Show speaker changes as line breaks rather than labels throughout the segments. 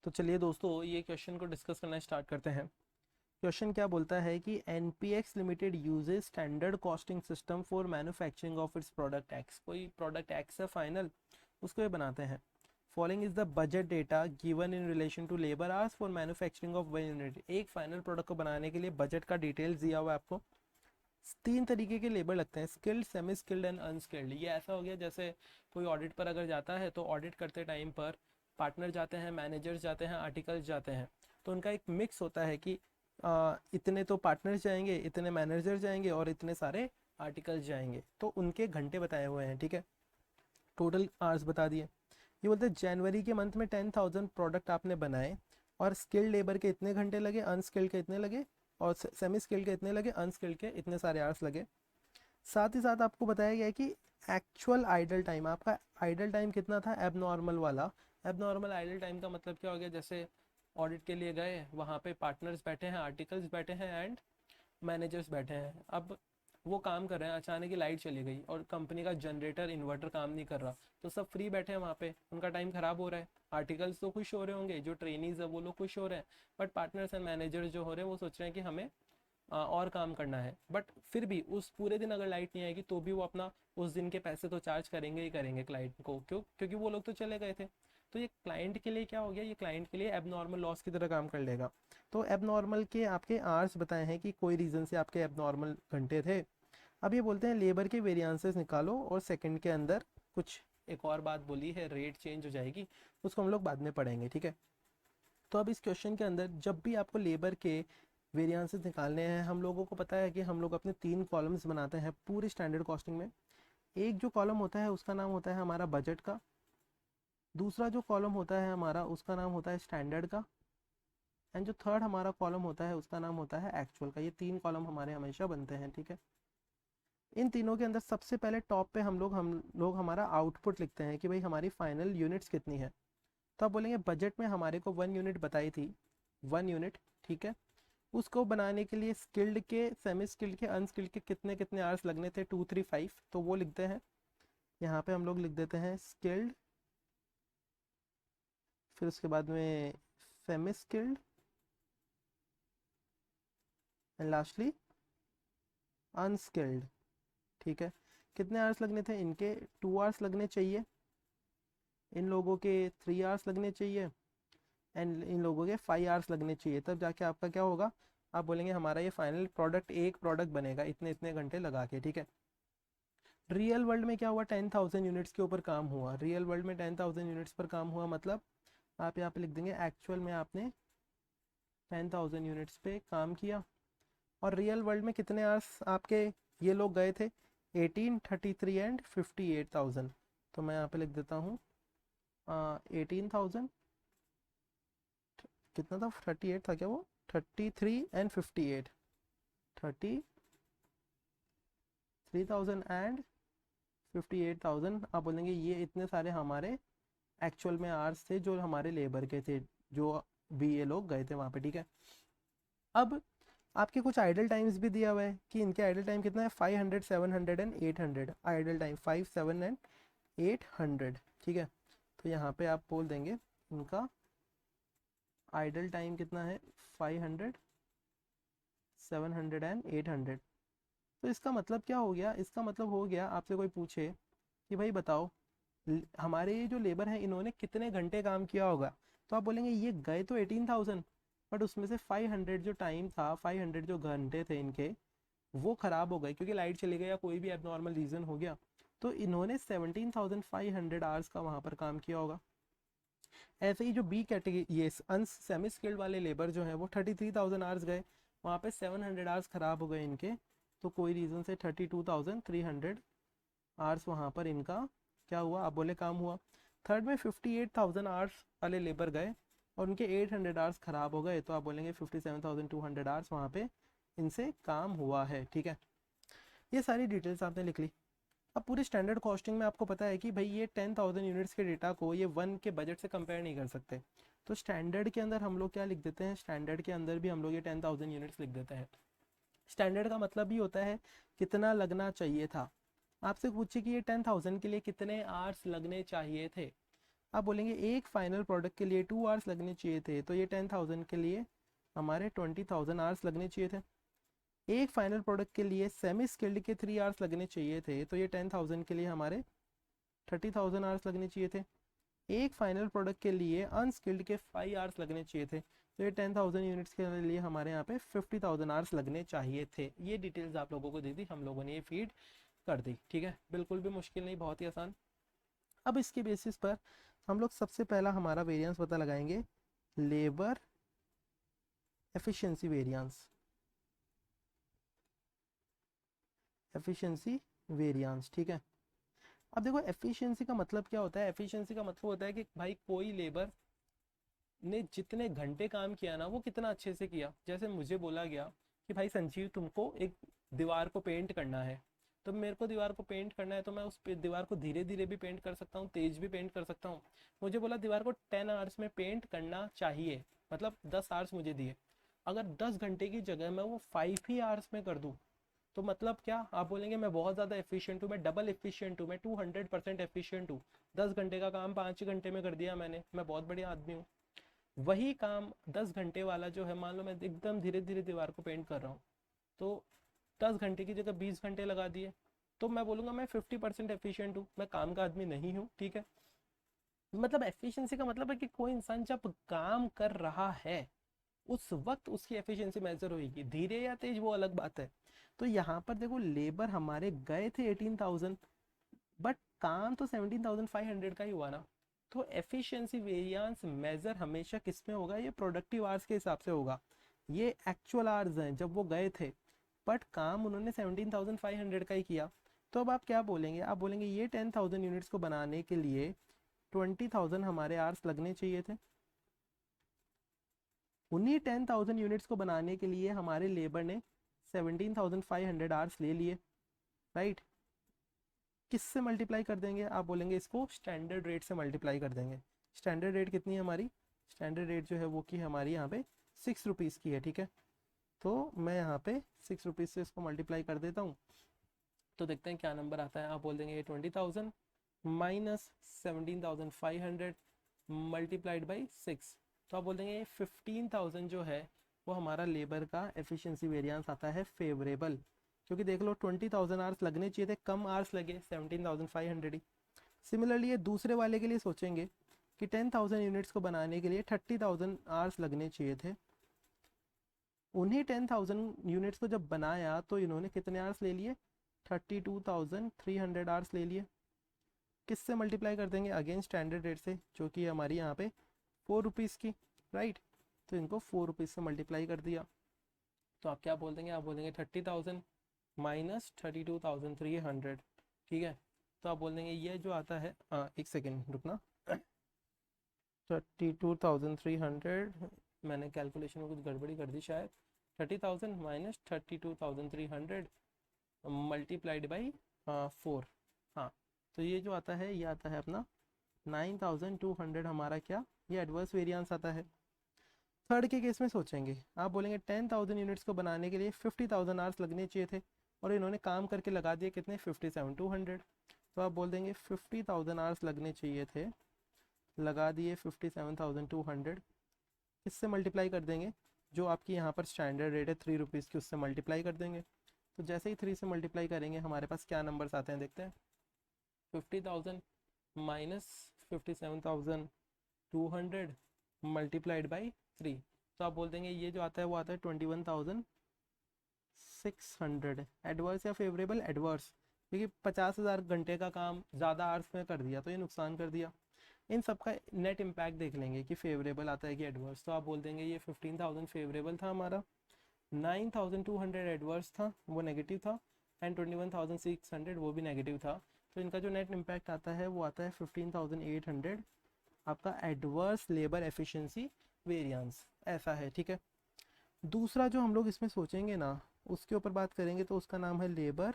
तो चलिए दोस्तों ये क्वेश्चन को डिस्कस करना स्टार्ट करते हैं। क्वेश्चन क्या बोलता है कि NPX limited uses standard costing system for manufacturing of its product x. कोई प्रोडक्ट एक्स है फाइनल, उसको ये बनाते हैं। Following is the budget data given in relation to labour hours for manufacturing of one unit. एक final product को बनाने के लिए बजट का डिटेल्स दिया हुआ है आपको। तीन तरीके के लेबर लगते हैं, skilled, semi skilled and unskilled. ये ऐसा हो गया जैसे कोई ऑडिट पर अगर जाता है तो ऑडिट करते टाइम पर पार्टनर जाते हैं, मैनेजर्स जाते हैं, आर्टिकल्स जाते हैं, तो उनका एक मिक्स होता है कि इतने तो पार्टनर्स जाएंगे, इतने मैनेजर जाएंगे और इतने सारे आर्टिकल्स जाएंगे, तो उनके घंटे बताए हुए हैं। ठीक है, टोटल आवर्स बता दिए। ये बोलते हैं जनवरी के मंथ में 10,000 प्रोडक्ट आपने बनाए और स्किल्ड लेबर के इतने घंटे लगे, अनस्किल्ड के इतने लगे और सेमी स्किल्ड के इतने लगे, अनस्किल्ड के इतने सारे आवर्स लगे। साथ ही साथ आपको बताया गया है कि एक्चुअल आइडल टाइम, आपका आइडल टाइम कितना था, एबनॉर्मल वाला। एबनॉर्मल आइडल टाइम का मतलब क्या हो गया, जैसे ऑडिट के लिए गए, वहाँ पे पार्टनर्स बैठे हैं, आर्टिकल्स बैठे हैं एंड मैनेजर्स बैठे हैं। अब वो काम कर रहे हैं, अचानक ही लाइट चली गई और कंपनी का जनरेटर इन्वर्टर काम नहीं कर रहा, तो सब फ्री बैठे हैं वहाँ पे, उनका टाइम खराब हो रहा है। आर्टिकल्स तो खुश हो रहे होंगे, जो ट्रेनीज है वो लोग खुश हो रहे हैं, बट पार्टनर्स एंड मैनेजर्स जो हो रहे हैं वो सोच रहे हैं कि हमें और काम करना है। बट फिर भी उस पूरे दिन अगर लाइट नहीं आएगी तो भी वो अपना उस दिन के पैसे तो चार्ज करेंगे ही करेंगे क्लाइंट को, क्योंकि वो लोग तो चले गए थे। तो ये क्लाइंट के लिए क्या हो गया, ये क्लाइंट के लिए एबनॉर्मल लॉस की तरह काम कर लेगा। तो एबनॉर्मल के आपके आवर्स बताए हैं कि कोई रीज़न से आपके एबनॉर्मल घंटे थे। अब ये बोलते हैं लेबर के वेरिएंसेस निकालो और सेकंड के अंदर कुछ एक और बात बोली है, रेट चेंज हो जाएगी, उसको हम लोग बाद में पढ़ेंगे। ठीक है, तो अब इस क्वेश्चन के अंदर जब भी आपको लेबर के वेरिएंसेस निकालने हैं, हम लोगों को पता है कि हम लोग अपने तीन कॉलम्स बनाते हैं पूरी स्टैंडर्ड कॉस्टिंग में। एक जो कॉलम होता है उसका नाम होता है हमारा बजट का, दूसरा जो कॉलम होता है हमारा उसका नाम होता है स्टैंडर्ड का, एंड जो थर्ड हमारा कॉलम होता है उसका नाम होता है एक्चुअल का। ये तीन कॉलम हमारे हमेशा बनते हैं। ठीक है, इन तीनों के अंदर सबसे पहले टॉप पे हम लोग हमारा आउटपुट लिखते हैं कि भाई हमारी फाइनल यूनिट्स कितनी है। तो आप बोलेंगे बजट में हमारे को 1 यूनिट बताई थी, 1 यूनिट। ठीक है, उसको बनाने के लिए स्किल्ड के, सेमी स्किल्ड के, अनस्किल्ड के कितने कितने आवर्स लगने थे, 2 3 5, तो वो लिखते हैं। यहाँ पे हम लोग लिख देते हैं स्किल्ड, फिर उसके बाद में semi skilled and lastly unskilled. ठीक है, कितने आवर्स लगने थे इनके, 2 आवर्स लगने चाहिए, इन लोगों के 3 आवर्स लगने चाहिए एंड इन लोगों के 5 आवर्स लगने चाहिए। तब जाके आपका क्या होगा, आप बोलेंगे हमारा ये फाइनल प्रोडक्ट, एक प्रोडक्ट बनेगा इतने इतने घंटे लगा के। ठीक है, रियल वर्ल्ड में क्या हुआ, 10,000 यूनिट्स के ऊपर काम हुआ। रियल वर्ल्ड में 10,000 यूनिट्स पर काम हुआ मतलब आप यहाँ पे लिख देंगे एक्चुअल में आपने 10,000 यूनिट्स पे काम किया। और रियल वर्ल्ड में कितने आवर्स आपके ये लोग गए थे, 18, 33 एंड 58,000। तो मैं यहाँ पे लिख देता हूँ 18,000, कितना था, 38 था क्या वो, 33 एंड 58, 33,000 एंड 58,000। आप बोलेंगे ये इतने सारे हमारे एक्चुअल में आवर्स थे जो हमारे लेबर के थे, जो भी ये लोग गए थे वहाँ पे। ठीक है, अब आपके कुछ आइडल टाइम्स भी दिया हुआ है कि इनके आइडल टाइम कितना है, 500, 700 एंड 800। Idle time 5, 7 and 800। ठीक है, तो यहाँ पे आप बोल देंगे इनका आइडल टाइम कितना है, 500, 700 एंड 800। तो इसका मतलब क्या हो गया, इसका मतलब हो गया आपसे कोई पूछे कि भाई बताओ हमारे ये जो लेबर हैं इन्होंने कितने घंटे काम किया होगा, तो आप बोलेंगे ये गए तो 18,000, बट उसमें से 500 जो टाइम था, 500 जो घंटे थे इनके, वो खराब हो गए क्योंकि लाइट चली गई या कोई भी एबनॉर्मल रीज़न हो गया। तो इन्होंने 17,500 आवर्स का वहाँ पर काम किया होगा। ऐसे ही जो बी कैटेगरी, ये अन सेमी स्किल्ड वाले लेबर जो हैं वो 33,000 आवर्स गए, वहाँ पे 700 आवर्स खराब हो गए इनके, तो कोई रीज़न से 32,300 आवर्स वहाँ पर इनका क्या हुआ, आप बोले काम हुआ। थर्ड में 58,000 आवर्स वाले लेबर गए और उनके 800 आवर्स खराब हो गए, तो आप बोलेंगे 57,200 आवर्स वहाँ पे इनसे काम हुआ है। ठीक है, ये सारी डिटेल्स आपने लिख ली। अब पूरी स्टैंडर्ड कॉस्टिंग में आपको पता है कि भाई ये 10,000 यूनिट्स के डेटा को ये वन के बजट से कंपेयर नहीं कर सकते, तो स्टैंडर्ड के अंदर हम लोग क्या लिख देते हैं, स्टैंडर्ड के अंदर भी हम लोग ये 10,000 यूनिट्स लिख देते हैं। स्टैंडर्ड का मतलब भी होता है कितना लगना चाहिए था। आपसे पूछे कि ये 10,000 के लिए कितने आवर्स लगने चाहिए थे, आप बोलेंगे एक फाइनल प्रोडक्ट के लिए 2 आवर्स लगने चाहिए थे, तो ये 10,000 के लिए हमारे 20,000 आवर्स लगने चाहिए थे। एक फाइनल प्रोडक्ट के लिए सेमी स्किल्ड के 3 आवर्स लगने चाहिए थे, तो ये 10,000 के लिए हमारे 30,000 आवर्स लगने चाहिए थे। एक फाइनल प्रोडक्ट के लिए अनस्किल्ड के 5 आवर्स लगने चाहिए थे, तो ये 10,000 यूनिट्स के लिए हमारे यहाँ पे 50,000 आवर्स लगने चाहिए थे। ये डिटेल्स आप लोगों को दे दी, हम लोगों ने ये फीड कर दी। ठीक है, बिल्कुल भी मुश्किल नहीं, बहुत ही आसान। अब इसके बेसिस पर हम लोग सबसे पहला हमारा वेरिएंस पता लगाएंगे, labour efficiency variance. Efficiency variance, ठीक है। अब देखो एफिशिएंसी का मतलब क्या होता है। एफिशिएंसी का मतलब होता है कि भाई कोई लेबर ने जितने घंटे काम किया ना वो कितना अच्छे से किया। जैसे मुझे बोला गया कि भाई संजीव तुमको एक दीवार को पेंट करना है, तो मेरे को दीवार को पेंट करना है, तो मैं उस दीवार को धीरे धीरे भी पेंट कर सकता हूँ, तेज भी पेंट कर सकता हूँ। मुझे बोला दीवार को 10 आवर्स में पेंट करना चाहिए, मतलब 10 आवर्स मुझे दिए। अगर 10 घंटे की जगह मैं वो 5 ही आवर्स में कर दूँ, तो मतलब क्या, आप बोलेंगे मैं बहुत ज़्यादा एफिशिएंट हूँ, मैं डबल एफिशिएंट हूँ, मैं 200% एफिशिएंट हूँ। 10 घंटे का काम 5 घंटे में कर दिया मैंने, मैं बहुत बढ़िया आदमी हूँ। वही काम 10 घंटे वाला जो है, मान लो मैं एकदम धीरे धीरे दीवार को पेंट कर रहा हूँ, तो 10 घंटे की जगह 20 घंटे लगा दिए, तो मैं बोलूँगा मैं 50% एफिशिएंट हूँ, मैं काम का आदमी नहीं हूँ। ठीक है, मतलब एफिशिएंसी का मतलब है कि कोई इंसान जब काम कर रहा है उस वक्त उसकी एफिशिएंसी मेजर होगी। धीरे या तेज वो अलग बात है। तो यहाँ पर देखो लेबर हमारे गए थे 18,000, बट काम तो 17,500 का ही हुआ ना। तो एफिशिएंसी वेरिएंस मेजर हमेशा किस में होगा, ये प्रोडक्टिव आवर्स के हिसाब से होगा। ये एक्चुअल आवर्स हैं जब वो गए थे, बट काम उन्होंने 17,500 का ही किया। तो अब आप क्या बोलेंगे, आप बोलेंगे ये 10,000 यूनिट्स को बनाने के लिए 20,000 हमारे आवर्स लगने चाहिए थे। उन्हीं 10,000 यूनिट्स को बनाने के लिए हमारे लेबर ने 17,500 आवर्स ले लिए, राइट। किससे मल्टीप्लाई कर देंगे, आप बोलेंगे इसको स्टैंडर्ड रेट से मल्टीप्लाई कर देंगे। स्टैंडर्ड रेट कितनी है हमारी, स्टैंडर्ड रेट जो है वो की हमारी यहाँ पे 6 रुपीज़ की है। ठीक है, तो मैं यहाँ पे 6 रुपीज़ से इसको मल्टीप्लाई कर देता हूँ, तो देखते हैं क्या नंबर आता है। आप बोल देंगे 20,000 माइनस 17,500 मल्टीप्लाइड बाई 6, तो आप बोल देंगे 15,000 जो है वो हमारा लेबर का एफिशिएंसी वेरिएंस आता है फेवरेबल। क्योंकि देख लो 20,000 आवर्स लगने चाहिए थे, कम आवर्स लगे 17,500 ही। सिमिलरली ये दूसरे वाले के लिए सोचेंगे कि 10,000 यूनिट्स को बनाने के लिए 30,000 आवर्स लगने चाहिए थे। उन्हीं 10,000 यूनिट्स को जब बनाया तो इन्होंने कितने आवर्स ले लिए, 32,300 आवर्स ले लिए। किससे मल्टीप्लाई कर देंगे, अगेन स्टैंडर्ड रेट से, जो कि हमारी यहाँ पे 4 रुपीज़ की, राइट। तो इनको 4 रुपीज़ से मल्टीप्लाई कर दिया, तो आप क्या बोल देंगे, आप बोल देंगे 30,000 माइनस 32,300। ठीक है, तो आप बोल देंगे ये जो आता है, एक सेकेंड रुकना, 32,300, मैंने कैलकुलेशन में कुछ गड़बड़ी कर दी शायद। 30,000 माइनस 32,300 मल्टीप्लाइड बाई 4। हाँ, तो ये जो आता है ये आता है अपना 9,200 हमारा क्या, ये एडवर्स वेरिएंस आता है। थर्ड के केस में सोचेंगे, आप बोलेंगे 10,000 यूनिट्स को बनाने के लिए 50,000 आवर्स लगने चाहिए थे, और इन्होंने काम करके लगा दिए कितने, 57,200। तो आप बोल देंगे 50,000 आवर्स लगने चाहिए थे, लगा दिए 57,200। किससे मल्टीप्लाई कर देंगे, जो आपकी यहाँ पर स्टैंडर्ड रेट है 3 रुपीज़ की, उससे मल्टीप्लाई कर देंगे। तो जैसे ही 3 से मल्टीप्लाई करेंगे हमारे पास क्या नंबर्स आते हैं, देखते हैं। 50,000 माइनस 57,200 मल्टीप्लाइड बाई 3, तो आप बोल देंगे ये जो आता है वो आता है 21,600। एडवर्स या फेवरेबल, एडवर्स, क्योंकि 50,000 घंटे का काम ज़्यादा आवर्स में कर दिया तो ये नुकसान कर दिया। इन सब का नेट इम्पैक्ट देख लेंगे कि फेवरेबल आता है कि एडवर्स, तो आप बोल देंगे ये 15,000 फेवरेबल था हमारा, 9,200 एडवर्स था वो नेगेटिव था, एंड 21,600 वो भी नेगेटिव था। तो इनका जो नेट इम्पैक्ट आता है वो आता है 15,800, आपका एडवर्स लेबर एफिशिएंसी वेरिएंस, ऐसा है। ठीक है, दूसरा जो हम लोग इसमें सोचेंगे ना उसके ऊपर बात करेंगे, तो उसका नाम है लेबर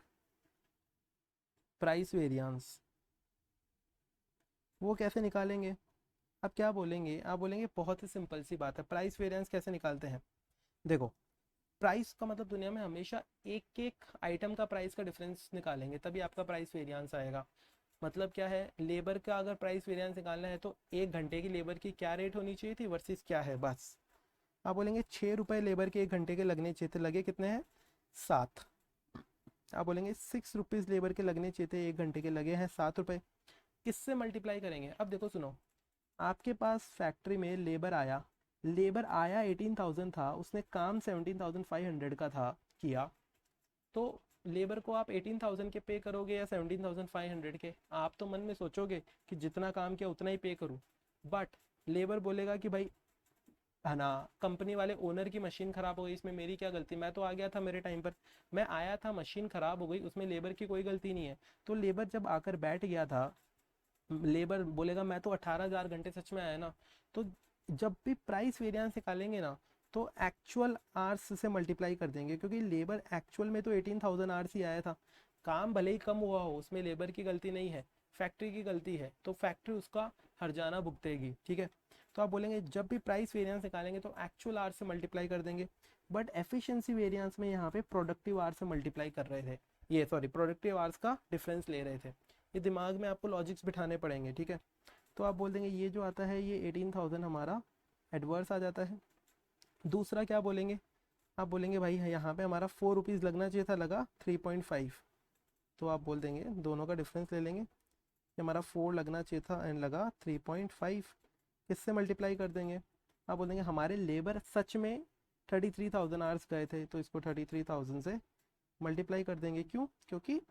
प्राइस वेरिएंस। वो कैसे निकालेंगे, अब क्या बोलेंगे, आप बोलेंगे बहुत ही सिंपल सी बात है, प्राइस वेरिएंस कैसे निकालते हैं। देखो, प्राइस का मतलब दुनिया में हमेशा एक एक आइटम का प्राइस का डिफरेंस निकालेंगे तभी आपका प्राइस वेरिएंस आएगा। मतलब क्या है, लेबर का अगर प्राइस वेरिएंस निकालना है तो 1 घंटे की लेबर की क्या रेट होनी चाहिए थी वर्सेस क्या है, बस। आप बोलेंगे 6 रुपये लेबर के 1 घंटे के लगने चाहिए थे, लगे कितने हैं 7। आप बोलेंगे 6 रुपीज़ लेबर के लगने चाहिए थे 1 घंटे के, लगे हैं 7 रुपये। किससे मल्टीप्लाई करेंगे, अब देखो सुनो, आपके पास फैक्ट्री में लेबर आया 18,000 था, उसने काम 17,500 का था किया, तो लेबर को आप 18,000 के पे करोगे या 17,500 के, आप तो मन में सोचोगे कि जितना काम किया उतना ही पे करूँ, बट लेबर बोलेगा कि भाई है ना, कंपनी वाले ओनर की मशीन खराब हो गई, इसमें मेरी क्या गलती, मैं तो आ गया था मेरे टाइम पर, मैं आया था मशीन खराब हो गई, उसमें लेबर की कोई गलती नहीं है। तो लेबर जब आकर बैठ गया था, लेबर बोलेगा मैं तो 18,000 घंटे सच में आया ना। तो जब भी प्राइस वेरिएंस निकालेंगे ना, तो एक्चुअल आवर्स से मल्टीप्लाई कर देंगे, क्योंकि लेबर एक्चुअल में तो 18,000 आवर्स ही आया था, काम भले ही कम हुआ हो उसमें लेबर की गलती नहीं है, फैक्ट्री की गलती है, तो फैक्ट्री उसका हर्जाना भुगतेगी, ठीक है। तो आप बोलेंगे जब भी प्राइस वेरिएंस निकालेंगे तो एक्चुअल आवर्स से मल्टीप्लाई कर देंगे, बट एफिशिएंसी वेरिएंस में यहाँ पे प्रोडक्टिव आवर्स से मल्टीप्लाई कर रहे थे, ये सॉरी प्रोडक्टिव आवर्स का डिफरेंस ले रहे थे। ये दिमाग में आपको लॉजिक्स बिठाने पड़ेंगे, ठीक है। तो आप बोल देंगे ये जो आता है ये 18,000 हमारा एडवर्स आ जाता है। दूसरा क्या बोलेंगे, आप बोलेंगे भाई यहाँ पे हमारा 4 रुपीज़ लगना चाहिए था, लगा 3.5। तो आप बोल देंगे दोनों का डिफरेंस ले लेंगे, कि हमारा 4 लगना चाहिए था एंड लगा 3.5, इससे मल्टीप्लाई कर देंगे। आप बोल देंगे हमारे लेबर सच में 33,000 आवर्स गए थे, तो इसको 33,000 से मल्टीप्लाई कर देंगे, क्यों, क्योंकि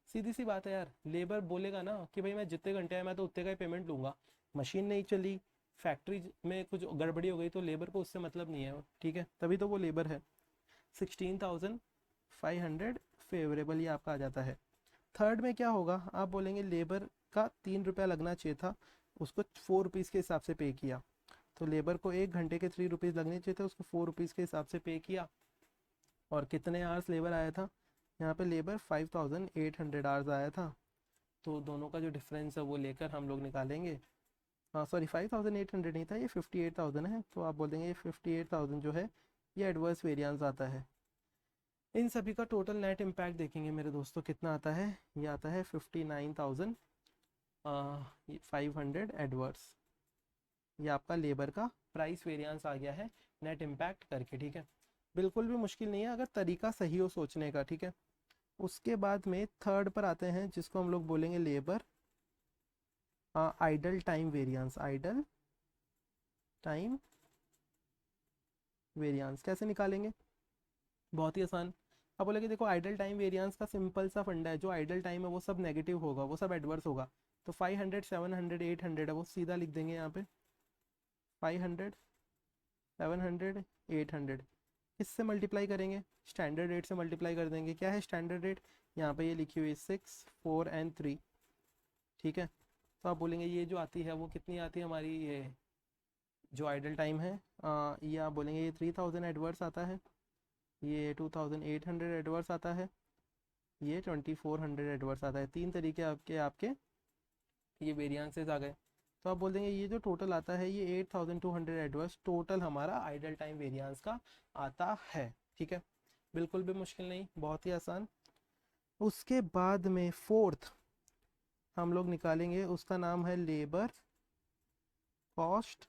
सीधी सी बात है यार, लेबर बोलेगा ना कि भाई मैं जितने घंटे आया मैं तो उतने का ही पेमेंट लूंगा, मशीन नहीं चली, फैक्ट्री में कुछ गड़बड़ी हो गई, तो लेबर को उससे मतलब नहीं है, ठीक है, तभी तो वो लेबर है। 16,500 फेवरेबल ये आपका आ जाता है। थर्ड में क्या होगा, आप बोलेंगे लेबर का 3 रुपया लगना चाहिए था, उसको 4 रुपीज़ के हिसाब से पे किया, तो लेबर को 1 घंटे के 3 रुपीज़ लगने चाहिए थे, उसको 4 रुपीज़ के हिसाब से पे किया। और कितने आवर्स लेबर आया था, यहाँ पे लेबर 5,800 आवर्स आया था, तो दोनों का जो डिफरेंस है वो लेकर हम लोग निकालेंगे। हाँ सॉरी 5,800 नहीं था, ये 58,000 है, तो आप बोल देंगे ये 58,000 जो है ये एडवर्स वेरिएंस आता है। इन सभी का टोटल नेट इम्पैक्ट देखेंगे मेरे दोस्तों कितना आता है, ये आता है 59,500 एडवर्स, ये आपका लेबर का प्राइस वेरिएंस आ गया है नेट इम्पैक्ट करके, ठीक है। बिल्कुल भी मुश्किल नहीं है अगर तरीका सही हो सोचने का, ठीक है। उसके बाद में थर्ड पर आते हैं, जिसको हम लोग बोलेंगे labour idle time variance. Idol time variance कैसे निकालेंगे, बहुत ही आसान। आप बोलेंगे देखो आइडल टाइम वेरिएंस का सिंपल सा फंडा है, जो आइडल टाइम है वो सब नेगेटिव होगा, वो सब एडवर्स होगा, तो 500 700 800 है वो सीधा लिख देंगे यहाँ पे, 500 700 800, इससे मल्टीप्लाई करेंगे, स्टैंडर्ड रेट से मल्टीप्लाई कर देंगे। क्या है स्टैंडर्ड रेट, यहाँ पे ये लिखी हुई 6 4 एंड 3, ठीक है। तो आप बोलेंगे ये जो आती है वो कितनी आती है हमारी, ये जो आइडल टाइम है, ये आप बोलेंगे ये 3,000 एडवर्स आता है, ये 2,800 एडवर्स आता है, ये 2,400 एडवर्स आता है। तीन तरीके आपके आपके ये वेरिएंसेस आ गए। तो आप बोल देंगे ये जो टोटल आता है ये 8,200 एडवर्स टोटल हमारा आइडल टाइम वेरिएंस का आता है, ठीक है। बिल्कुल भी मुश्किल नहीं, बहुत ही आसान। उसके बाद में फोर्थ हम लोग निकालेंगे, उसका नाम है लेबर कॉस्ट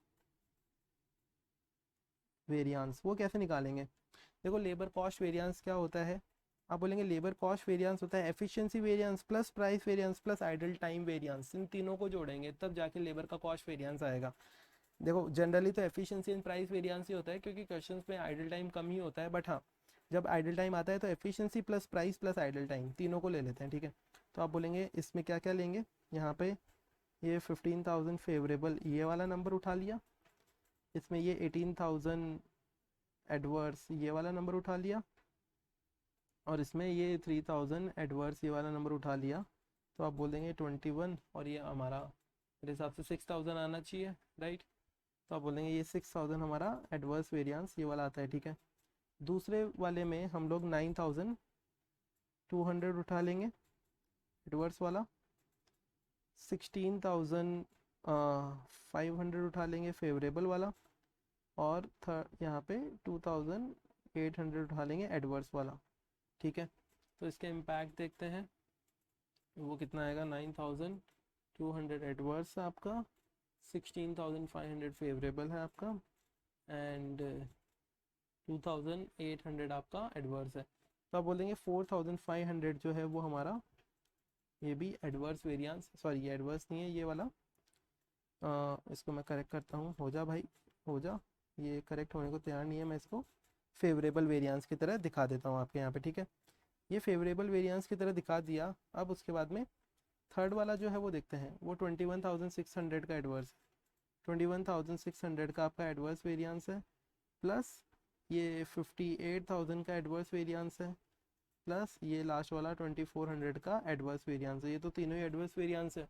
वेरिएंस। वो कैसे निकालेंगे, देखो लेबर कॉस्ट वेरिएंस क्या होता है, आप बोलेंगे लेबर कॉस्ट वेरिएंस होता है efficiency variance plus price variance plus idle time variance, इन तीनों को जोड़ेंगे तब जाके लेबर का कॉस्ट वेरिएंस आएगा। देखो जनरली तो एफिशिएंसी एंड प्राइस वेरिएंस ही होता है, क्योंकि क्वेश्चंस में आइडल टाइम कम ही होता है, बट हाँ जब आइडल टाइम आता है तो efficiency plus price plus idle time तीनों को ले लेते हैं, ठीक है। तो आप बोलेंगे इसमें क्या क्या लेंगे, यहाँ पे ये 15,000 फेवरेबल ये वाला नंबर उठा लिया, इसमें ये 18,000 एडवर्स ये वाला नंबर उठा लिया, और इसमें ये 3,000 एडवर्स ये वाला नंबर उठा लिया। तो आप बोल देंगे 21, और ये हमारा मेरे हिसाब से 6,000 आना चाहिए, राइट। तो आप बोलेंगे ये 6,000 हमारा एडवर्स वेरिएंस ये वाला आता है, ठीक है। दूसरे वाले में हम लोग 9,200 उठा लेंगे एडवर्स वाला, 16,500 उठा लेंगे फेवरेबल वाला, और यहाँ पे 2,800 उठा लेंगे एडवर्स वाला, ठीक है। तो इसके इम्पैक्ट देखते हैं, वो कितना आएगा 9200 एडवर्स है आपका, 16500 फेवरेबल है आपका, एंड 2800 आपका एडवर्स है। तो आप बोलेंगे 4500 जो है वो हमारा, ये भी एडवर्स वेरिएंस, सॉरी ये एडवर्स नहीं है ये वाला, इसको मैं करेक्ट करता हूँ, हो जा भाई हो जा, ये करेक्ट होने को तैयार नहीं है, मैं इसको फेवरेबल वेरिएंस की तरह दिखा देता हूँ आपके यहाँ पे, ठीक है। ये फेवरेबल वेरिएंस की तरह दिखा दिया। अब उसके बाद में थर्ड वाला जो है वो देखते हैं, वो 21600 का एडवर्स, 21600 का आपका एडवर्स वेरिएंस है, प्लस ये 58000 का एडवर्स वेरिएंस है, प्लस ये लास्ट वाला 2400 का एडवर्स वेरिएंस है। ये तो तीनों ही एडवर्स वेरिएंस है।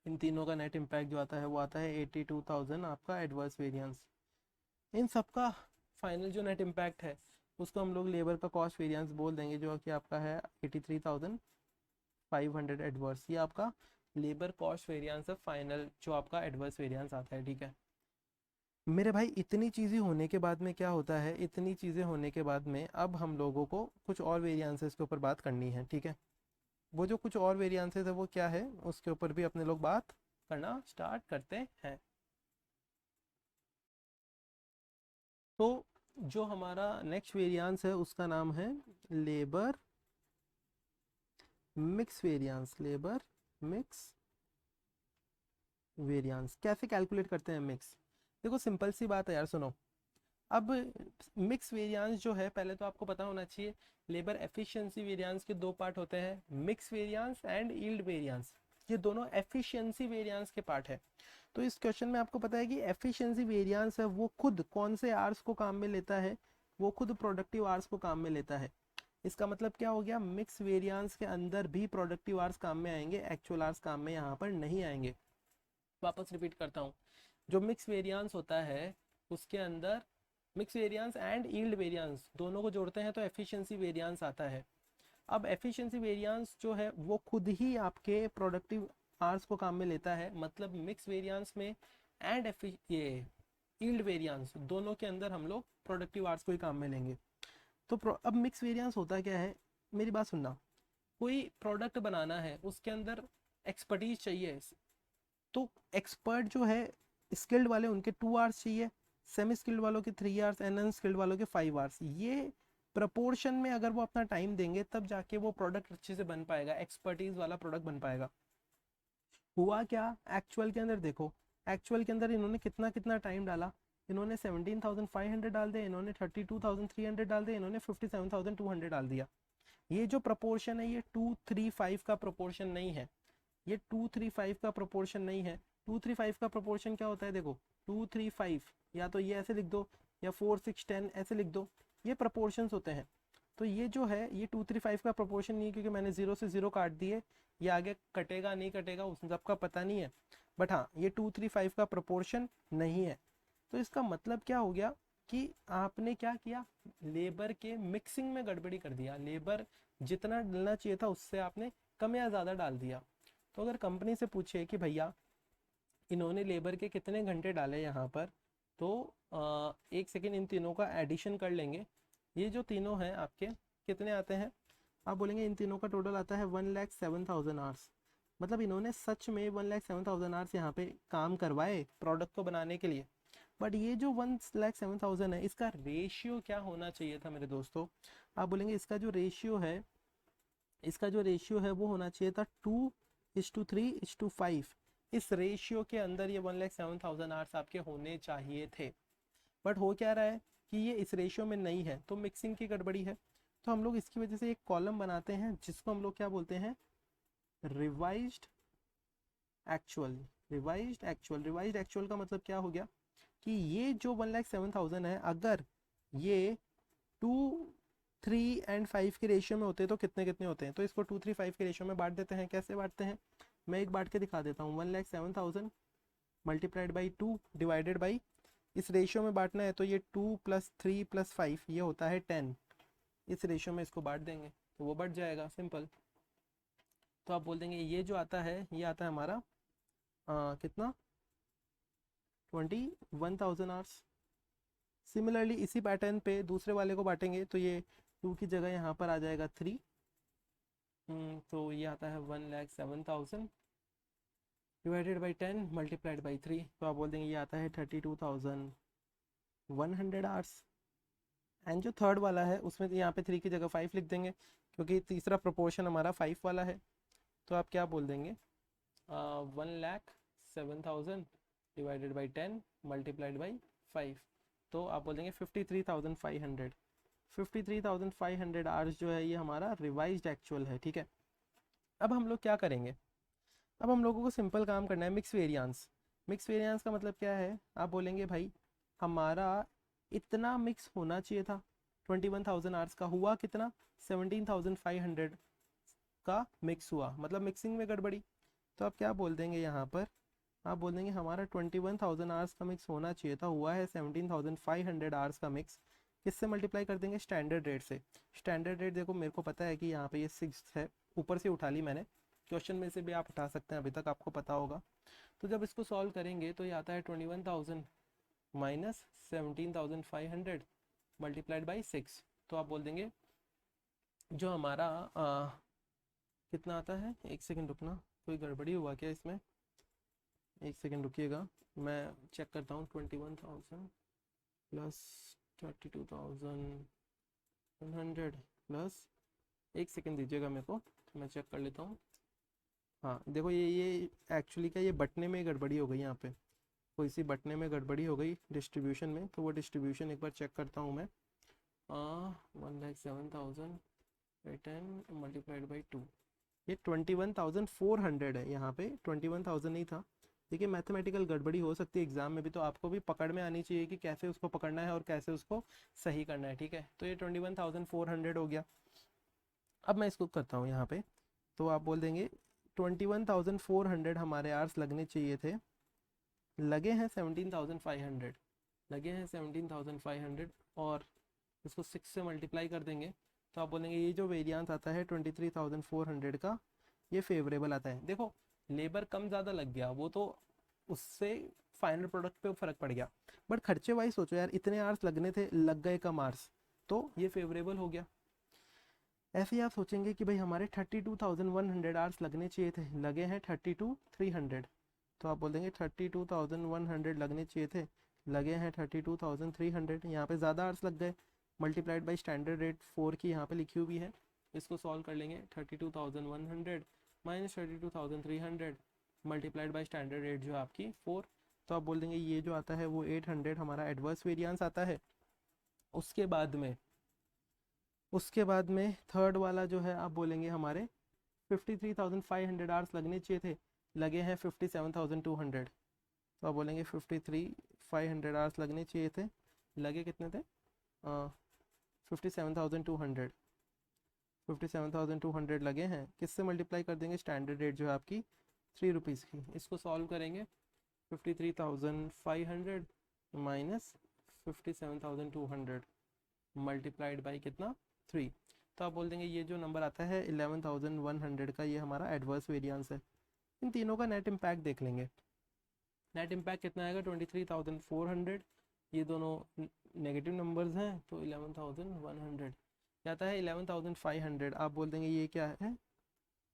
इन तीनों का नेट इम्पैक्ट जो आता है वो आता है 82,000 आपका एडवर्स वेरिएंस। इन सबका फाइनल जो नेट इम्पैक्ट है उसको हम लोग लेबर का कॉस्ट वेरिएंस बोल देंगे, जो कि आपका है 83,500 एडवर्स। ये आपका लेबर कॉस्ट वेरिएंस है फाइनल जो आपका एडवर्स वेरिएंस आता है, ठीक है मेरे भाई। इतनी चीज़ें होने के बाद में क्या होता है, इतनी चीज़ें होने के बाद में अब हम लोगों को कुछ और वेरिएंसेस के ऊपर बात करनी है, ठीक है। वो जो कुछ और वेरिएंसेस है वो क्या है, उसके ऊपर भी अपने लोग बात करना स्टार्ट करते हैं। तो जो हमारा नेक्स्ट वेरिएंस है उसका नाम है labour mix variance. Labour mix variance कैसे कैलकुलेट करते हैं मिक्स, देखो सिंपल सी बात है यार, सुनो। अब मिक्स वेरिएंस जो है, पहले तो आपको पता होना चाहिए लेबर एफिशिएंसी वेरिएंस के दो पार्ट होते हैं, mix variance and yield variance. ये दोनों एफिशिएंसी वेरिएंस के पार्ट है। तो इस क्वेश्चन में आपको पता है कि एफिशिएंसी वेरिएंस है वो खुद कौन से आवर्स को काम में लेता है, वो खुद प्रोडक्टिव आवर्स को काम में लेता है। इसका मतलब क्या हो गया, मिक्स वेरिएंस के अंदर भी प्रोडक्टिव आवर्स काम में आएंगे, एक्चुअल आवर्स काम में यहाँ पर नहीं आएंगे। वापस रिपीट करता हूँ, जो मिक्स वेरिएंस होता है उसके अंदर mix variance and yield variance दोनों को जोड़ते हैं तो एफिशिएंसी वेरिएंस आता है। अब एफिशिएंसी वेरिएंस जो है वो खुद ही आपके प्रोडक्टिव आवर्स को काम में लेता है, मतलब मिक्स वेरिएंस में एंड ये यील्ड वेरिएंस दोनों के अंदर हम लोग प्रोडक्टिव आवर्स को ही काम में लेंगे। तो अब मिक्स वेरिएंस होता क्या है, मेरी बात सुनना। कोई प्रोडक्ट बनाना है उसके अंदर एक्सपर्टीज चाहिए, तो एक्सपर्ट जो है स्किल्ड वाले उनके 2 आवर्स चाहिए, सेमी स्किल्ड वालों के 3 आवर्स, एंड अनस्किल्ड वालों के 5 आवर्स। ये प्रपोर्शन में अगर वो अपना टाइम देंगे तब जाके वो प्रोडक्ट अच्छे से बन पाएगा, एक्सपर्टीज वाला प्रोडक्ट बन पाएगा। हुआ क्या एक्चुअल के अंदर, देखो एक्चुअल के अंदर इन्होंने कितना कितना टाइम डाला, इन्होंने 17,500 डाल दिया, इन्होंने 32,300 डाल दिया, इन्होंने 57,200 डाल दिया। ये जो प्रपोर्शन है ये 2-3-5 का प्रपोर्शन नहीं है, ये 2-3-5 का प्रोपोर्शन नहीं है। 2-3-5 का प्रोपोर्शन क्या होता है, देखो 2-3-5 या तो ये ऐसे लिख दो या 4-6-10 ऐसे लिख दो, ये प्रोपोर्शंस होते हैं। तो ये जो है ये 2-3-5 का प्रोपोर्शन नहीं है, क्योंकि मैंने 0 से 0 काट दिए, ये आगे कटेगा नहीं कटेगा उस सबका पता नहीं है, बट हाँ ये 2-3-5 का प्रोपोर्शन नहीं है। तो इसका मतलब क्या हो गया कि आपने क्या किया, लेबर के मिक्सिंग में गड़बड़ी कर दिया, लेबर जितना डलना चाहिए था उससे आपने कम या ज़्यादा डाल दिया। तो अगर कंपनी से पूछे कि भैया इन्होंने लेबर के कितने घंटे डाले यहाँ पर, तो एक सेकेंड इन तीनों का एडिशन कर लेंगे। ये जो तीनों हैं आपके कितने आते हैं, आप बोलेंगे इन तीनों का टोटल आता है 1,07,000 आवर्स। मतलब इन्होंने सच में 1,07,000 आवर्स यहाँ पे काम करवाए प्रोडक्ट को बनाने के लिए। बट ये जो 1,07,000 है इसका रेशियो क्या होना चाहिए था मेरे दोस्तों, आप बोलेंगे इसका जो रेशियो है, इसका जो रेशियो है वो होना चाहिए था 2:3:5। इस रेशियो के अंदर ये 1,07,000 आवर्स आपके होने चाहिए थे। बट हो क्या रहा है कि ये इस रेशियो में नहीं है, तो मिक्सिंग की गड़बड़ी है। तो हम लोग इसकी वजह से एक कॉलम बनाते हैं जिसको हम लोग क्या बोलते हैं, रिवाइज्ड एक्चुअल। रिवाइज्ड एक्चुअल का मतलब क्या हो गया कि ये जो 1,07,000 है, अगर ये 2-3-5 के रेशियो में होते हैं तो कितने कितने होते हैं, तो इसको 2-3-5 के रेशियो में बांट देते हैं। कैसे बांटते हैं, मैं एक बांट के दिखा देता हूँ। 1,07,000 मल्टीप्लाइड बाई 2 डिवाइडेड बाई, इस रेशियो में बांटना है तो ये 2+3+5 ये होता है 10, इस रेशियो में इसको बांट देंगे तो वो बढ़ जाएगा, सिंपल। तो आप बोल देंगे ये जो आता है ये आता है हमारा कितना 21,000 आवर्स। सिमिलरली इसी पैटर्न पे दूसरे वाले को बांटेंगे तो ये 2 की जगह यहाँ पर आ जाएगा 3, तो ये आता है 1,07,000 डिवाइडेड बाई 10 मल्टीप्लाइड बाई 3, तो आप बोल देंगे ये आता है 32,100 आवर्स। एंड जो थर्ड वाला है उसमें तो यहाँ पे 3 की जगह 5 लिख देंगे, क्योंकि तीसरा प्रोपोर्शन हमारा 5 वाला है। तो आप क्या बोल देंगे, 1,07,000 डिवाइडेड बाई 10 मल्टीप्लाइड बाई 5, तो आप बोल देंगे 53,500। 53,500 आवर्स जो है ये हमारा रिवाइज्ड एक्चुअल है, ठीक है। अब हम लोग क्या करेंगे, अब हम लोगों को सिंपल काम करना है, मिक्स वेरियांस। मिक्स वेरियांस का मतलब क्या है, आप बोलेंगे भाई हमारा इतना मिक्स होना चाहिए था, 21,000 आवर्स का हुआ कितना, 17,500 का मिक्स हुआ, मतलब मिक्सिंग में गड़बड़ी। तो आप क्या बोल देंगे यहाँ पर, आप बोल देंगे हमारा 21,000 आवर्स का मिक्स होना चाहिए था, हुआ है 17,500 आवर्स का मिक्स। किससे मल्टीप्लाई कर देंगे, स्टैंडर्ड रेट से। स्टैंडर्ड रेट देखो मेरे को पता है कि यहाँ पे ये 6 है, ऊपर से उठा ली मैंने, क्वेश्चन में से भी आप उठा सकते हैं, अभी तक आपको पता होगा। तो जब इसको सॉल्व करेंगे तो ये आता है 21,000 माइनस 17,500 मल्टीप्लाइड बाई 6। तो आप बोल देंगे जो हमारा कितना आता है, एक सेकेंड रुकना, कोई गड़बड़ी हुआ क्या इसमें, एक सेकेंड रुकिएगा, मैं चेक करता हूँ। 21,000 प्लस 32,100 प्लस, एक सेकेंड दीजिएगा मेरे को, तो मैं चेक कर लेता हूँ। हाँ देखो ये एक्चुअली क्या, ये बटने में गड़बड़ी हो गई, यहाँ पे कोई सी बटने में गड़बड़ी हो गई डिस्ट्रीब्यूशन में, तो वो डिस्ट्रीब्यूशन एक बार चेक करता हूँ मैं। 1,07,000 बाई 10 मल्टीप्लाइड बाई 2, ये 21,400 है, यहाँ पे 21,000 नहीं था। देखिए मैथमेटिकल गड़बड़ी हो सकती है एग्जाम में भी, तो आपको भी पकड़ में आनी चाहिए कि कैसे उसको पकड़ना है और कैसे उसको सही करना है, ठीक है। तो ये 21,400 हो गया। अब मैं इसको करता हूँ यहाँ पे, तो आप बोल देंगे 21,400 हमारे आवर्स लगने चाहिए थे, लगे हैं 17,500, लगे हैं 17,500, और इसको 6 से मल्टीप्लाई कर देंगे, तो आप बोलेंगे ये जो वेरिएंस आता है 23,400 का, ये फेवरेबल आता है। देखो लेबर कम ज़्यादा लग गया, वो तो उससे फाइनल प्रोडक्ट पे फ़र्क पड़ गया, बट खर्चे वाइज सोचो यार, इतने आवर्स लगने थे, लग गए कम आवर्स, तो ये फेवरेबल हो गया। ऐसे ही आप सोचेंगे कि भाई हमारे 32,100 आवर्स लगने चाहिए थे, लगे हैं 32,300, तो आप बोल देंगे 32,100 लगने चाहिए थे, लगे हैं 32,300, यहाँ पे ज़्यादा आवर्स लग गए, मल्टीप्लाइड बाई स्टैंडर्ड रेट 4 की यहाँ पे लिखी हुई है। इसको सॉल्व कर लेंगे, 32,100 minus 32,300 multiplied by standard rate जो है आपकी 4, तो आप बोल देंगे ये जो आता है वो 800 हमारा एडवर्स वेरिएंस आता है। उसके बाद में थर्ड वाला जो है, आप बोलेंगे हमारे 53,500 आवर्स लगने चाहिए थे, लगे हैं 57,200, तो आप बोलेंगे 53,500 आवर्स लगने चाहिए थे, लगे कितने थे, 57,200, 57,200 लगे हैं, किससे मल्टीप्लाई कर देंगे, स्टैंडर्ड रेट जो है आपकी 3 रुपीज़ की। इसको सॉल्व करेंगे, 53,500 माइनस 57,200 मल्टीप्लाइड बाई कितना, 3, तो आप बोल देंगे ये जो नंबर आता है 11,100 का, ये हमारा एडवर्स वेरिएंस है। इन तीनों का नेट इम्पैक्ट देख लेंगे, नेट इम्पैक्ट कितना आएगा 23,400, ये दोनों नेगेटिव नंबर्स हैं, तो 11,100 क्या आता है 11,500, आप बोल देंगे ये क्या है,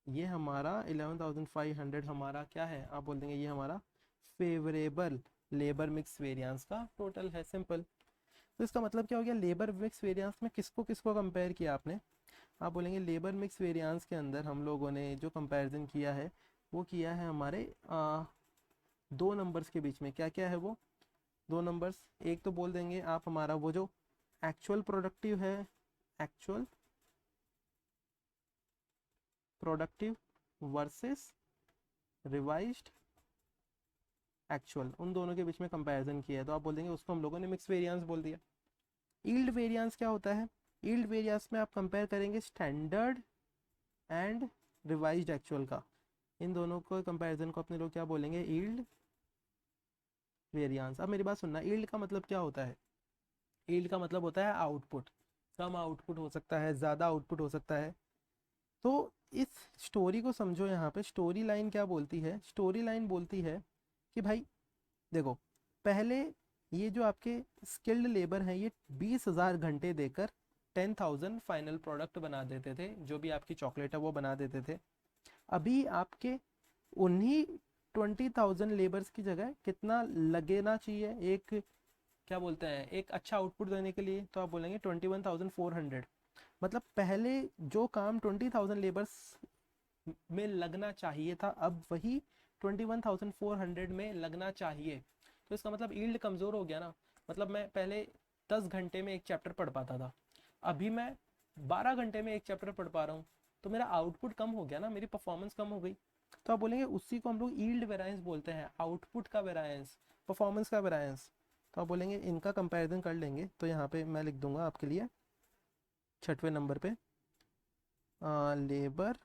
ये हमारा 11,500 हमारा क्या है, आप बोल देंगे ये हमारा फेवरेबल लेबर मिक्स वेरिएंस का टोटल है, सिंपल। तो इसका मतलब क्या हो गया, लेबर मिक्स वेरिएंस में किसको किसको कंपेयर किया आपने, आप बोलेंगे लेबर मिक्स वेरिएंस के अंदर हम लोगों ने जो कंपैरिजन किया है वो किया है हमारे दो नंबर्स के बीच में। क्या क्या है वो दो नंबर्स, एक तो बोल देंगे आप हमारा वो जो एक्चुअल प्रोडक्टिव है, actual productive versus revised actual, उन दोनों के बीच में कंपैरिजन किया है, तो आप बोल देंगे उसको हम लोगों ने मिक्स वेरिएंस बोल दिया। यील्ड वेरिएंस क्या होता है, यील्ड वेरिएंस में आप कंपेयर करेंगे स्टैंडर्ड एंड रिवाइज्ड एक्चुअल का, इन दोनों को कंपैरिजन को अपने लोग क्या बोलेंगे, यील्ड वेरिएंस। अब मेरी बात सुनना, यील्ड का मतलब क्या होता है, यील्ड का मतलब होता है आउटपुट, कम आउटपुट हो सकता है, ज़्यादा आउटपुट हो सकता है। तो इस स्टोरी को समझो, यहाँ पे स्टोरी लाइन क्या बोलती है, स्टोरी लाइन बोलती है कि भाई देखो पहले ये जो आपके स्किल्ड लेबर हैं ये 20,000 घंटे देकर 10,000 फाइनल प्रोडक्ट बना देते थे, जो भी आपकी चॉकलेट है वो बना देते थे। अभी आपके उन्हीं 20,000 लेबर्स की जगह कितना लगना चाहिए एक, क्या बोलते हैं, एक अच्छा आउटपुट देने के लिए? तो आप बोलेंगे 21,400। मतलब पहले जो काम 20,000 लेबर्स में लगना चाहिए था, अब वही 21,400 में लगना चाहिए। तो इसका मतलब यील्ड कमज़ोर हो गया ना। मतलब मैं पहले 10 घंटे में एक चैप्टर पढ़ पाता था, अभी मैं 12 घंटे में एक चैप्टर पढ़ पा रहा हूँ। तो मेरा आउटपुट कम हो गया ना, मेरी परफॉर्मेंस कम हो गई। तो आप बोलेंगे उसी को हम लोग यील्ड वेरायंस बोलते हैं, आउटपुट का वेरायंस, परफॉर्मेंस का वेरायंस। तो आप बोलेंगे इनका कंपैरिजन कर लेंगे। तो यहाँ पे मैं लिख दूंगा आपके लिए 6वें नंबर पे लेबर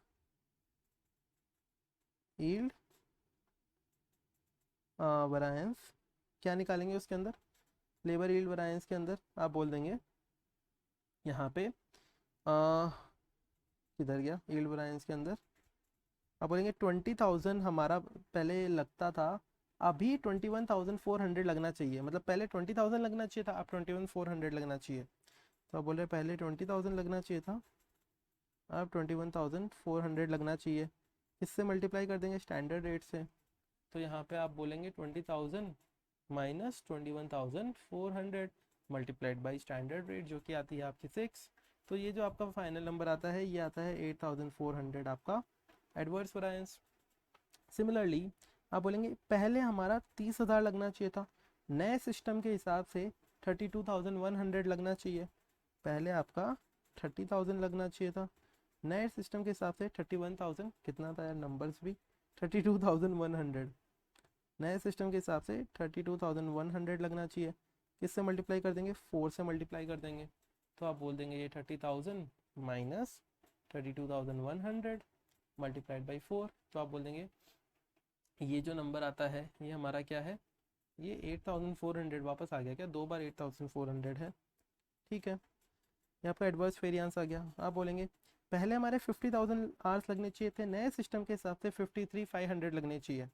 यील्ड वेरायंस। क्या निकालेंगे उसके अंदर? लेबर यील्ड वेरायंस के अंदर आप बोल देंगे यहाँ पे किधर गया यील्ड वेरायंस के अंदर, आप बोलेंगे 20,000 हमारा पहले लगता था, अभी 21,400 लगना चाहिए। मतलब पहले 20,000 लगना चाहिए था, अब 21,400 लगना चाहिए। तो आप बोल रहे पहले 20,000 लगना चाहिए था, अब 21,400 लगना चाहिए। इससे मल्टीप्लाई कर देंगे स्टैंडर्ड रेट से। तो यहाँ पे आप बोलेंगे 20,000 minus 21,400 multiplied by standard rate, जो कि आती है आपकी 6। तो ये जो आपका फाइनल नंबर आता है, ये आता है 8,400 आपका एडवर्स वेरिएंस। सिमिलरली आप बोलेंगे पहले हमारा 30,000 लगना चाहिए था, नए सिस्टम के हिसाब से 32,100 लगना चाहिए। पहले आपका 30,000 लगना चाहिए था, नए सिस्टम के हिसाब से 31,000, कितना था यार नंबर्स भी, 32,100। नए सिस्टम के हिसाब से 32,100 लगना चाहिए। किससे मल्टीप्लाई कर देंगे? 4 से मल्टीप्लाई कर देंगे। तो आप बोल देंगे ये 30,000 माइनस 32,100 मल्टीप्लाइड बाई 4। तो आप बोल देंगे ये जो नंबर आता है ये हमारा क्या है, ये 8,400 वापस आ गया क्या, 2 बार 8,400 है। ठीक है, ये आपका एडवर्स वेरिएंस आ गया। आप बोलेंगे पहले हमारे 50,000 आवर्स लगने चाहिए थे, नए सिस्टम के हिसाब से 53,500 लगने चाहिए।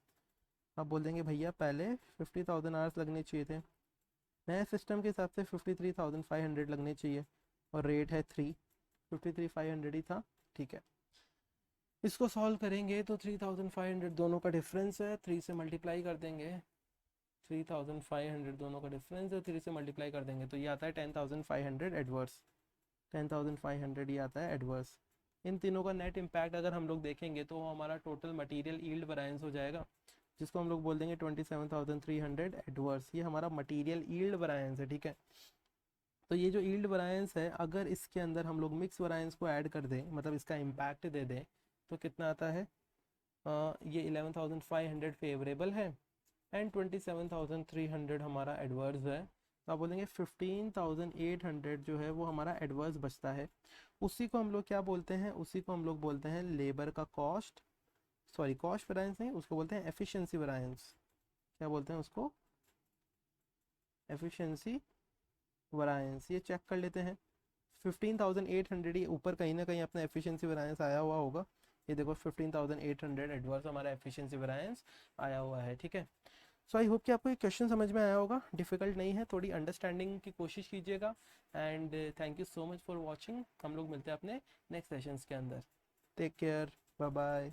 आप बोल देंगे भैया पहले 50,000 आवर्स लगने चाहिए थे, नए सिस्टम के हिसाब से 53,500 लगने चाहिए, और रेट है 3, 53,500 ही था। ठीक है, इसको सॉल्व करेंगे तो 3,500 दोनों का डिफरेंस है, 3 से मल्टीप्लाई कर देंगे। 3,500 दोनों का डिफरेंस है, 3 से मल्टीप्लाई कर देंगे तो ये आता है 10,500 एडवर्स। 10,500 ये आता है एडवर्स। इन तीनों का नेट इम्पैक्ट अगर हम लोग देखेंगे तो हमारा टोटल मटेरियल यील्ड वेरिएंस हो जाएगा, जिसको हम लोग बोल देंगे 27,300 एडवर्स। ये हमारा मटेरियल यील्ड वेरिएंस है। ठीक है, तो ये जो यील्ड वेरिएंस है, अगर इसके अंदर हम लोग मिक्स वेरिएंस को ऐड कर दें, मतलब इसका इम्पैक्ट दे दें, तो कितना आता है? ये 11,500 फेवरेबल है एंड 27,300 हमारा एडवर्स है। तो आप बोलेंगे 15,800 जो है वो हमारा एडवर्स बचता है। उसी को हम लोग क्या बोलते हैं? उसी को हम लोग बोलते हैं लेबर का कॉस्ट, सॉरी कॉस्ट वेरिएंस नहीं, उसको बोलते हैं एफिशिएंसी वेरिएंस। क्या बोलते हैं उसको? Efficiency variance. ये चेक कर लेते हैं, 15,800 ये ऊपर कहीं ना कहीं अपना एफिशिएंसी वेरिएंस आया हुआ होगा। ये देखो 15,800 एडवर्स हमारा एफिशिएंसी वेरिएंस आया हुआ है। ठीक है, सो आई होप कि आपको ये क्वेश्चन समझ में आया होगा, डिफिकल्ट नहीं है, थोड़ी अंडरस्टैंडिंग की कोशिश कीजिएगा। And thank you so much for watching. हम लोग मिलते हैं अपने नेक्स्ट सेशंस के अंदर। Take care, bye bye.